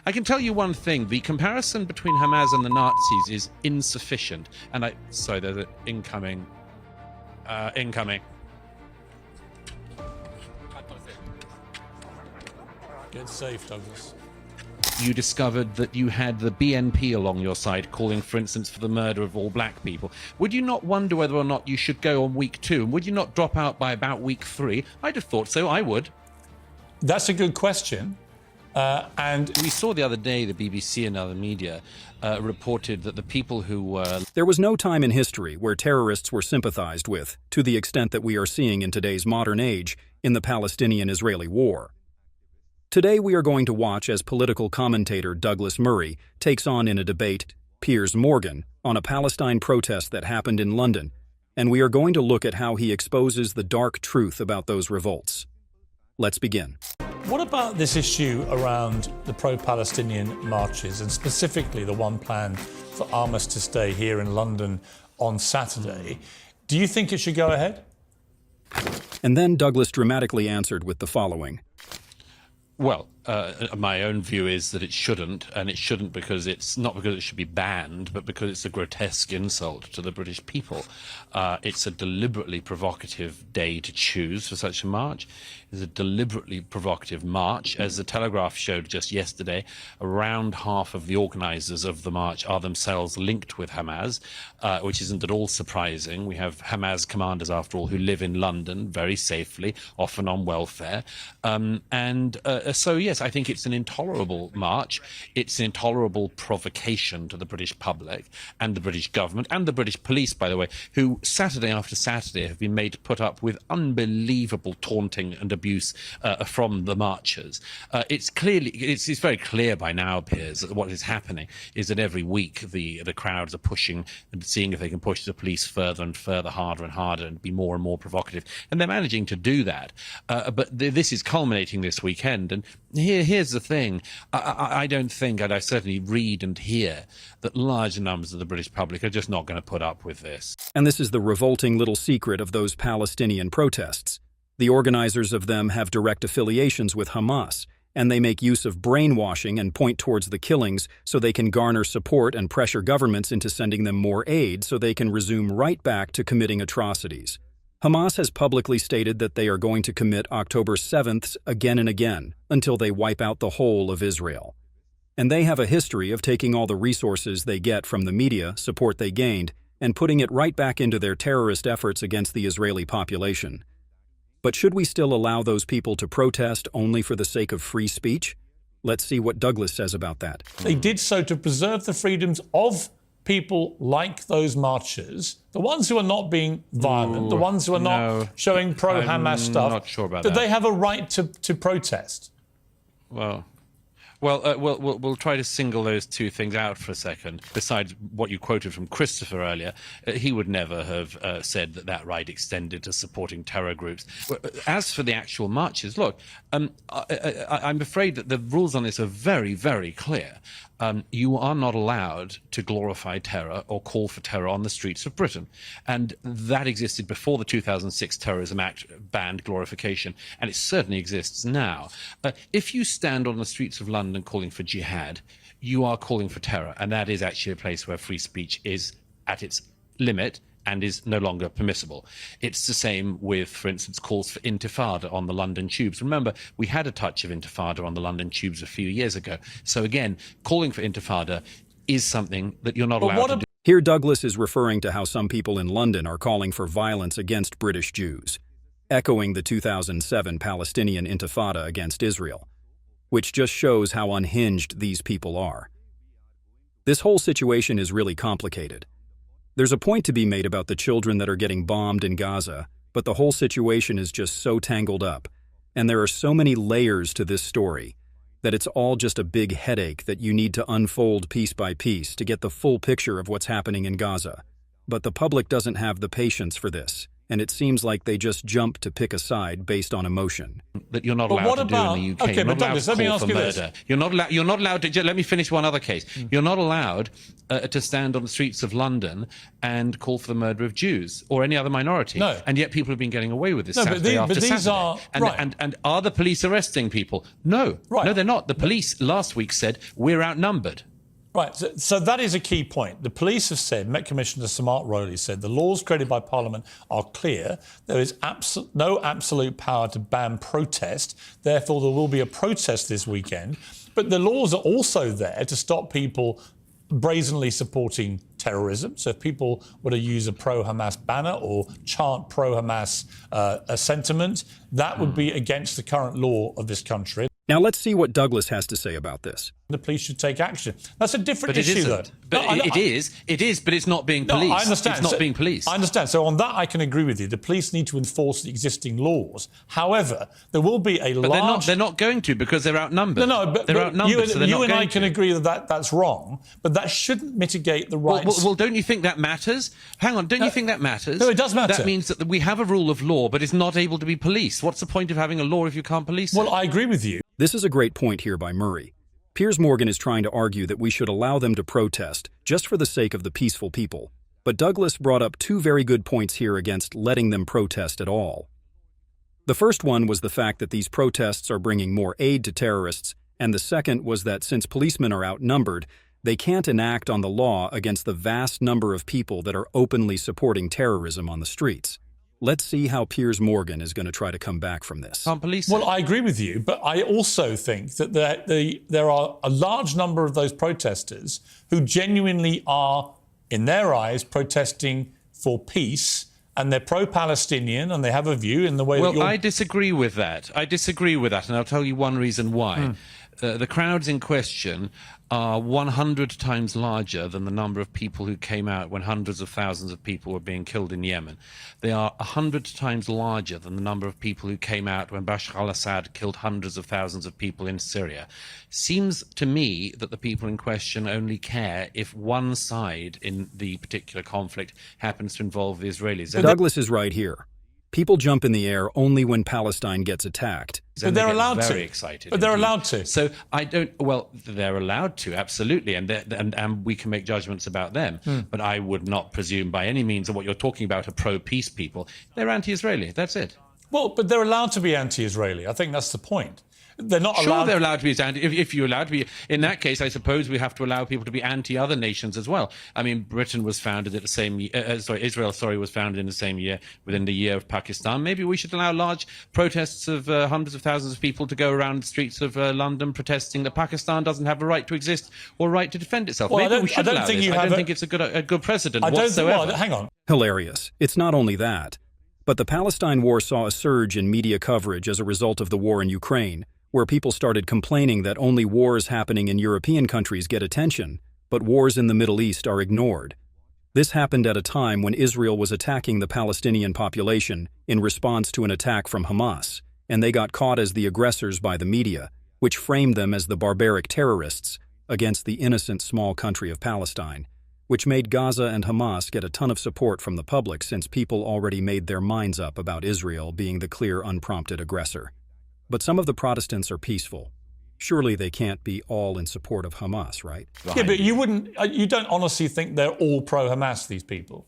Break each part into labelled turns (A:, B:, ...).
A: I can tell you one thing. The comparison between Hamas and the Nazis is insufficient. And sorry, there's an incoming. Incoming.
B: Get safe, Douglas.
A: You discovered that you had the BNP along your side calling, for instance, for the murder of all black people. Would you not wonder whether or not you should go on week 2? And would you not drop out by about week 3? I'd have thought so. I would.
B: That's a good question. And
A: we saw the other day the BBC and other media reported that the people who were...
C: There was no time in history where terrorists were sympathized with, to the extent that we are seeing in today's modern age in the Palestinian-Israeli war. Today we are going to watch as political commentator Douglas Murray takes on in a debate Piers Morgan on a Palestine protest that happened in London, and we are going to look at how he exposes the dark truth about those revolts. Let's begin.
B: what about this issue around the pro-Palestinian marches, and specifically the one planned for Hamas to stay here in London on Saturday? Do you think it should go ahead?
C: And then Douglas dramatically answered with the following.
A: Well, my own view is that it shouldn't, and it shouldn't because it's not because it should be banned, but because it's a grotesque insult to the British people. It's a deliberately provocative day to choose for such a march. It's a deliberately provocative march. As the Telegraph showed just yesterday, around half of the organisers of the march are themselves linked with Hamas, which isn't at all surprising. We have Hamas commanders, after all, who live in London very safely, often on welfare. So, yes, I think it's an intolerable march. It's an intolerable provocation to the British public and the British government and the British police, by the way, who Saturday after Saturday have been made to put up with unbelievable taunting and abuse from the marchers. It's very clear by now, Piers, that what is happening is that every week the crowds are pushing and seeing if they can push the police further and further, harder and harder, and be more and more provocative. And they're managing to do that. But this is culminating this weekend. And here's the thing. I don't think, and I certainly read and hear, that large numbers of the British public are just not going to put up with this.
C: And this is the revolting little secret of those Palestinian protests. The organizers of them have direct affiliations with Hamas, and they make use of brainwashing and point towards the killings so they can garner support and pressure governments into sending them more aid so they can resume right back to committing atrocities. Hamas has publicly stated that they are going to commit October 7th again and again until they wipe out the whole of Israel. And they have a history of taking all the resources they get from the media support they gained and putting it right back into their terrorist efforts against the Israeli population. But should we still allow those people to protest only for the sake of free speech? Let's see what Douglas says about that.
B: They did so to preserve the freedoms of people like those marchers, the ones who are not being violent, the ones who are not showing pro-Hamas stuff.
A: I'm not sure about that.
B: Do they have a right to protest?
A: We'll try to single those two things out for a second. Besides what you quoted from Christopher earlier, he would never have said that that right extended to supporting terror groups. As for the actual marches, look, I'm afraid that the rules on this are very, very clear. You are not allowed to glorify terror or call for terror on the streets of Britain. And that existed before the 2006 Terrorism Act banned glorification, and it certainly exists now. If you stand on the streets of London calling for jihad, you are calling for terror, and that is actually a place where free speech is at its limit and is no longer permissible. It's the same with, for instance, calls for intifada on the London tubes. Remember, we had a touch of intifada on the London tubes a few years ago. So again, calling for intifada is something that you're not allowed to do.
C: Here Douglas is referring to how some people in London are calling for violence against British Jews, echoing the 2007 Palestinian Intifada against Israel, which just shows how unhinged these people are. This whole situation is really complicated. There's a point to be made about the children that are getting bombed in Gaza, but the whole situation is just so tangled up, and there are so many layers to this story, that it's all just a big headache that you need to unfold piece by piece to get the full picture of what's happening in Gaza. But the public doesn't have the patience for this, and it seems like they just jump to pick a side based on emotion.
A: That you're not
B: But
A: allowed
B: what
A: to
B: about-
A: do in the UK.
B: Okay,
A: You're
B: but
A: not allowed
B: Douglas,
A: to
B: let me
A: call
B: ask
A: for
B: you this.
A: murder. You're not allowed to. Let me finish one other case. You're not allowed to stand on the streets of London and call for the murder of Jews or any other minority.
B: No.
A: And yet people have been getting away with this
B: No, but
A: Saturday
B: the-
A: after
B: but these
A: Saturday.
B: are-
A: and,
B: right.
A: and are the police arresting people? No.
B: Right.
A: No, they're not. The police last week said we're outnumbered.
B: Right, so that is a key point. The police have said, Met Commissioner Sir Mark Rowley said, the laws created by Parliament are clear. There is no absolute power to ban protest. Therefore, there will be a protest this weekend. But the laws are also there to stop people brazenly supporting terrorism. So if people were to use a pro-Hamas banner or chant pro-Hamas sentiment, that would be against the current law of this country.
C: Now let's see what Douglas has to say about this.
B: The police should take action. That's a different
A: But it
B: issue,
A: isn't.
B: though.
A: But
B: No,
A: it is, but it's not being policed.
B: No, I understand.
A: It's not
B: So-
A: being policed.
B: I understand. So on that, I can agree with you. The police need to enforce the existing laws. However, there will be a
A: But
B: large...
A: they're not going to because they're outnumbered.
B: No, but
A: they're outnumbered, so they're
B: you
A: not
B: and I
A: going
B: can
A: to.
B: agree that that's wrong, but that shouldn't mitigate the rights...
A: Well, don't you think that matters? Hang on, don't you think that matters?
B: No, it does matter.
A: That means that we have a rule of law, but it's not able to be policed. What's the point of having a law if you can't police it?
B: Well, I agree with you.
C: This is a great point here by Murray. Piers Morgan is trying to argue that we should allow them to protest just for the sake of the peaceful people. But Douglas brought up two very good points here against letting them protest at all. The first one was the fact that these protests are bringing more aid to terrorists, and the second was that since policemen are outnumbered, they can't enact on the law against the vast number of people that are openly supporting terrorism on the streets. Let's see how Piers Morgan is going to try to come back from this.
A: Can't police
B: Well,
A: it.
B: I agree with you, but I also think that there are a large number of those protesters who genuinely are, in their eyes, protesting for peace, and they're pro-Palestinian, and they have a view in the way that
A: Well,
B: you're...
A: I disagree with that. And I'll tell you one reason why. The crowds in question are 100 times larger than the number of people who came out when hundreds of thousands of people were being killed in Yemen. They are 100 times larger than the number of people who came out when Bashar al-Assad killed hundreds of thousands of people in Syria. Seems to me that the people in question only care if one side in the particular conflict happens to involve the Israelis.
C: Douglas is right here. People jump in the air only when Palestine gets attacked.
B: But they're allowed to.
A: Very excited.
B: But they're
A: indeed.
B: allowed to.
A: So I don't. Well, they're allowed to, absolutely, and we can make judgments about them. But I would not presume by any means that what you're talking about are pro-peace people. They're anti-Israeli. That's it.
B: Well, but they're allowed to be anti-Israeli. I think that's the point. They're not
A: Sure,
B: allowed...
A: they're allowed to be anti. If you're allowed to be, in that case, I suppose we have to allow people to be anti-other nations as well. I mean, Britain was founded at the same. Israel, was founded in the same year, within the year of Pakistan. Maybe we should allow large protests of hundreds of thousands of people to go around the streets of London protesting that Pakistan doesn't have a right to exist or a right to defend itself.
B: Well,
A: Maybe we should allow this. I don't think it's a good precedent whatsoever.
B: Hang on.
C: Hilarious. It's not only that, but the Palestine war saw a surge in media coverage as a result of the war in Ukraine, where people started complaining that only wars happening in European countries get attention, but wars in the Middle East are ignored. This happened at a time when Israel was attacking the Palestinian population in response to an attack from Hamas, and they got caught as the aggressors by the media, which framed them as the barbaric terrorists against the innocent small country of Palestine, which made Gaza and Hamas get a ton of support from the public since people already made their minds up about Israel being the clear, unprompted aggressor. But some of the Protestants are peaceful. Surely they can't be all in support of Hamas, right?
B: Yeah, but you don't honestly think they're all pro-Hamas, these people?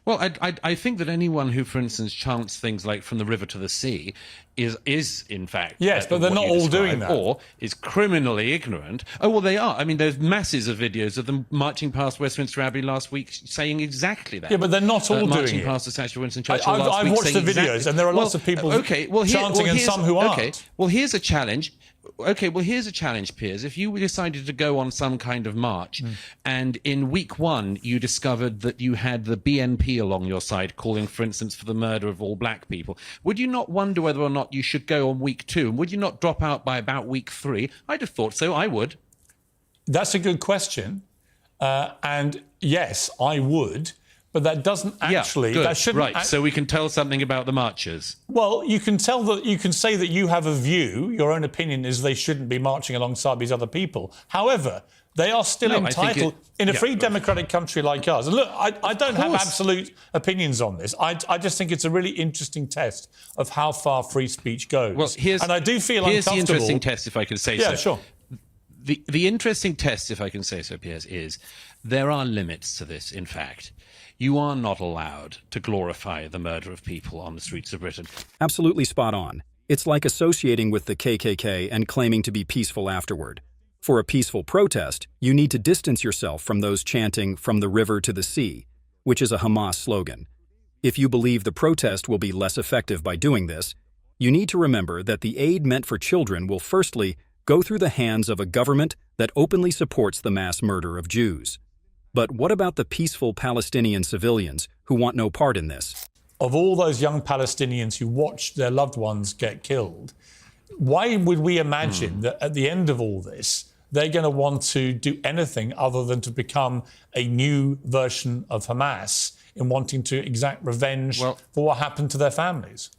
A: Well, I think that anyone who, for instance, chants things like "from the river to the sea" is in fact
B: Yes, but they're
A: what
B: not
A: you
B: all
A: describe,
B: doing that.
A: or is criminally ignorant. Oh well, they are. I mean, there's masses of videos of them marching past Westminster Abbey last week, saying exactly that.
B: Yeah, but they're not all doing
A: marching
B: it.
A: past the statue of Winston Churchill
B: I've
A: last week,
B: watched
A: saying
B: the videos,
A: exactly-
B: and there are lots of people chanting and some who aren't.
A: Okay, well, here's a challenge. Okay, well, here's a challenge, Piers. If you decided to go on some kind of march, and in week one you discovered that you had the BNP along your side calling, for instance, for the murder of all black people, would you not wonder whether or not you should go on week two? And would you not drop out by about week three? I'd have thought so. I would.
B: That's a good question. And yes, I would. But that doesn't actually...
A: good.
B: That shouldn't
A: Right, so we can tell something about the marchers.
B: Well, you can say that you have a view, your own opinion is they shouldn't be marching alongside these other people. However, They are still
A: No, I think
B: entitled, in a free democratic country like ours. And look, I don't have absolute opinions on this. I just think it's a really interesting test of how far free speech goes.
A: Well,
B: and I do feel
A: here's
B: uncomfortable.
A: the interesting test, if I can say so.
B: Yeah, sure.
A: The interesting test, if I can say so, Piers, is there are limits to this, in fact. You are not allowed to glorify the murder of people on the streets of Britain.
C: Absolutely spot on. It's like associating with the KKK and claiming to be peaceful afterward. For a peaceful protest, you need to distance yourself from those chanting "from the river to the sea," which is a Hamas slogan. If you believe the protest will be less effective by doing this, you need to remember that the aid meant for children will firstly go through the hands of a government that openly supports the mass murder of Jews. But what about the peaceful Palestinian civilians who want no part in this?
B: Of all those young Palestinians who watched their loved ones get killed, why would we imagine that at the end of all this, they're going to want to do anything other than to become a new version of Hamas in wanting to exact revenge for what happened to their families?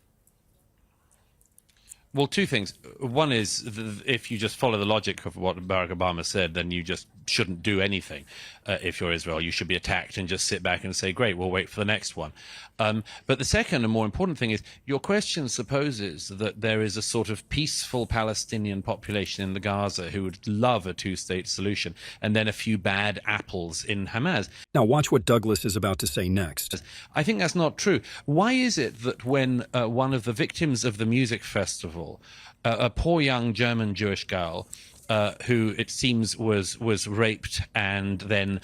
A: Well, two things. One is, if you just follow the logic of what Barack Obama said, then you just shouldn't do anything. If you're Israel, you should be attacked and just sit back and say, great, we'll wait for the next one. But the second and more important thing is, your question supposes that there is a sort of peaceful Palestinian population in the Gaza who would love a two-state solution, and then a few bad apples in Hamas.
C: Now watch what Douglas is about to say next.
A: I think that's not true. Why is it that when one of the victims of the music festival, a poor young German Jewish girl, who it seems was raped and then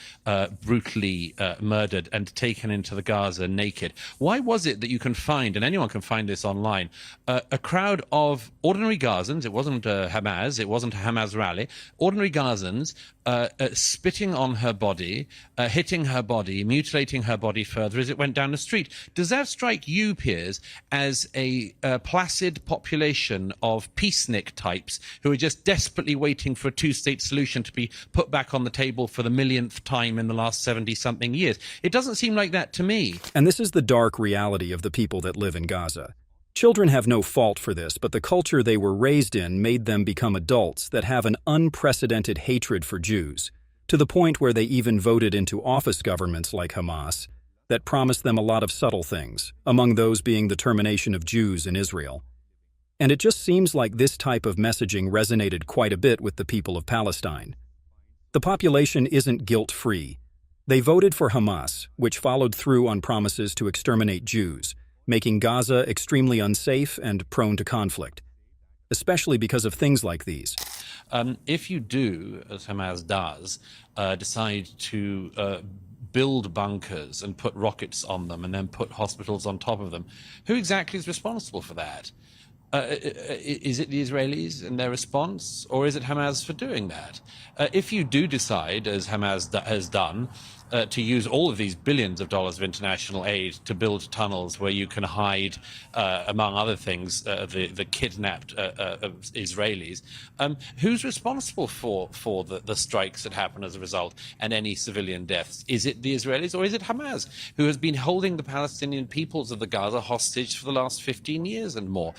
A: brutally murdered and taken into the Gaza naked. Why was it that you can find, and anyone can find this online, a crowd of ordinary Gazans? It wasn't Hamas, it wasn't a Hamas rally. Ordinary Gazans spitting on her body, hitting her body, mutilating her body further as it went down the street. Does that strike you, Piers, as a placid population of peacenik types who are just desperately waiting for a two-state solution to be put back on the table for the millionth time in the last 70-something years? It doesn't seem like that to me.
C: And this is the dark reality of the people that live in Gaza. Children have no fault for this, but the culture they were raised in made them become adults that have an unprecedented hatred for Jews, to the point where they even voted into office governments like Hamas that promised them a lot of subtle things, among those being the termination of Jews in Israel. And it just seems like this type of messaging resonated quite a bit with the people of Palestine. The population isn't guilt-free. They voted for Hamas, which followed through on promises to exterminate Jews, making Gaza extremely unsafe and prone to conflict, especially because of things like these.
A: If you do, as Hamas does, decide to build bunkers and put rockets on them and then put hospitals on top of them, who exactly is responsible for that? Is it the Israelis and their response, or is it Hamas for doing that? If you do decide, as Hamas has done, to use all of these billions of dollars of international aid to build tunnels where you can hide, among other things, the kidnapped Israelis, who's responsible for the strikes that happen as a result and any civilian deaths? Is it the Israelis, or is it Hamas, who has been holding the Palestinian peoples of the Gaza hostage for the last 15 years and more?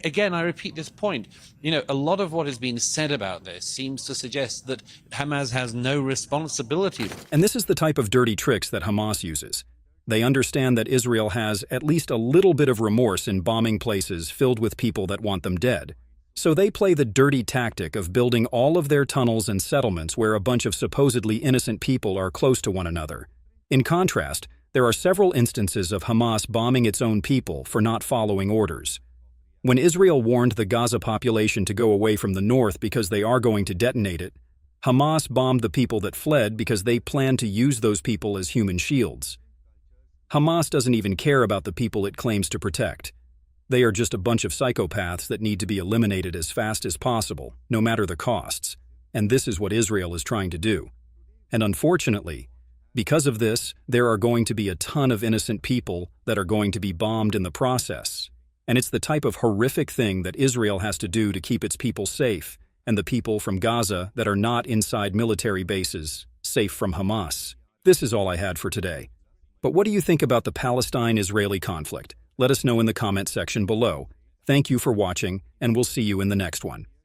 A: Again, I repeat this point. You know, a lot of what has been said about this seems to suggest that Hamas has no responsibility.
C: And this is the type of dirty tricks that Hamas uses. They understand that Israel has at least a little bit of remorse in bombing places filled with people that want them dead. So they play the dirty tactic of building all of their tunnels and settlements where a bunch of supposedly innocent people are close to one another. In contrast, there are several instances of Hamas bombing its own people for not following orders. When Israel warned the Gaza population to go away from the north because they are going to detonate it, Hamas bombed the people that fled because they planned to use those people as human shields. Hamas doesn't even care about the people it claims to protect. They are just a bunch of psychopaths that need to be eliminated as fast as possible, no matter the costs. And this is what Israel is trying to do. And unfortunately, because of this, there are going to be a ton of innocent people that are going to be bombed in the process. And it's the type of horrific thing that Israel has to do to keep its people safe, and the people from Gaza that are not inside military bases, safe from Hamas. This is all I had for today. But what do you think about the Palestine-Israeli conflict? Let us know in the comment section below. Thank you for watching, and we'll see you in the next one.